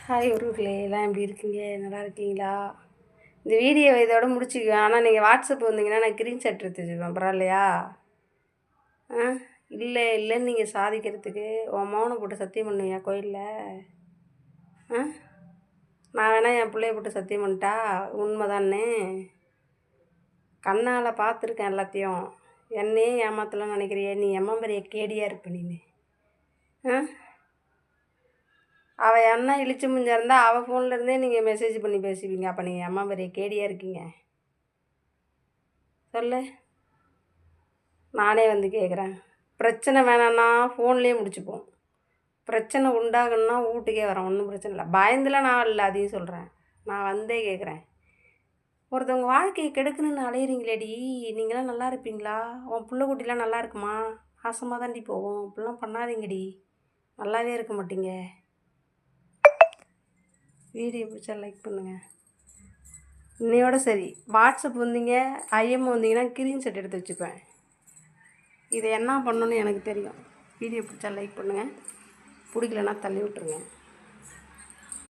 Hi உறவுகளே, எல்லாம் எப்படி இருக்கீங்க? நல்லா இருக்கீங்களா? இந்த வீடியோவை இதோட முடிச்சுக்குவேன். ஆனால் நீங்கள் வாட்ஸ்அப் வந்தீங்கன்னா நான் ஸ்க்ரீன்ஷாட் எடுத்து வச்சுக்குவேன். பரவாயில்லையா? ஆ இல்லைன்னு நீங்கள் சாதிக்கிறதுக்கு உன் மௌனை போட்டு சத்தியம் பண்ணுவியா கோயிலில்? ஆ நான் வேணால் என் பிள்ளைய போட்டு சத்தியம் பண்ணிட்டா உண்மைதானே? கண்ணால் பார்த்துருக்கேன் எல்லாத்தையும். என்னையே ஏமாத்தலாம்னு நினைக்கிறியே? நீ எம்மா பெரிய கேடியாக இருப்ப நீ. ஆ அவள் என்ன இழிச்சு முஞ்சா இருந்தால் அவள் ஃபோன்லேருந்தே நீங்கள் மெசேஜ் பண்ணி பேசுவீங்க. அப்போ நீங்கள் அம்மா பெரிய கேடியாக இருக்கீங்க. சொல்லு. நானே வந்து கேட்குறேன். பிரச்சனை வேணான்னா ஃபோன்லேயே முடிச்சுப்போம். பிரச்சனை உண்டாகணுன்னா வீட்டுக்கே வரேன். ஒன்றும் பிரச்சனை இல்லை. பயந்துலாம் நான் இல்லை, அதையும் சொல்கிறேன். நான் வந்தே கேட்குறேன். ஒருத்தவங்க வாழ்க்கையை கெடுக்கணுன்னு அலையிறீங்களேடி, நீங்களாம் நல்லா இருப்பீங்களா? உன் புள்ள குட்டிலாம் நல்லா இருக்குமா? நாசமாக தாண்டி போகும். இப்படிலாம் பண்ணாதீங்கடி. நல்லாவே இருக்க மாட்டீங்க. வீடியோ பிடிச்சா லைக் பண்ணுங்கள். இன்னையோட சரி. வாட்ஸ்அப் வந்தீங்க, ஐஎம் வந்தீங்கன்னா ஸ்க்ரீன்ஷாட் எடுத்து வச்சுப்பேன். இதை என்ன பண்ணணுன்னு எனக்கு தெரியும். வீடியோ பிடிச்சா லைக் பண்ணுங்கள். பிடிக்கலன்னா தள்ளி விட்டுருங்க.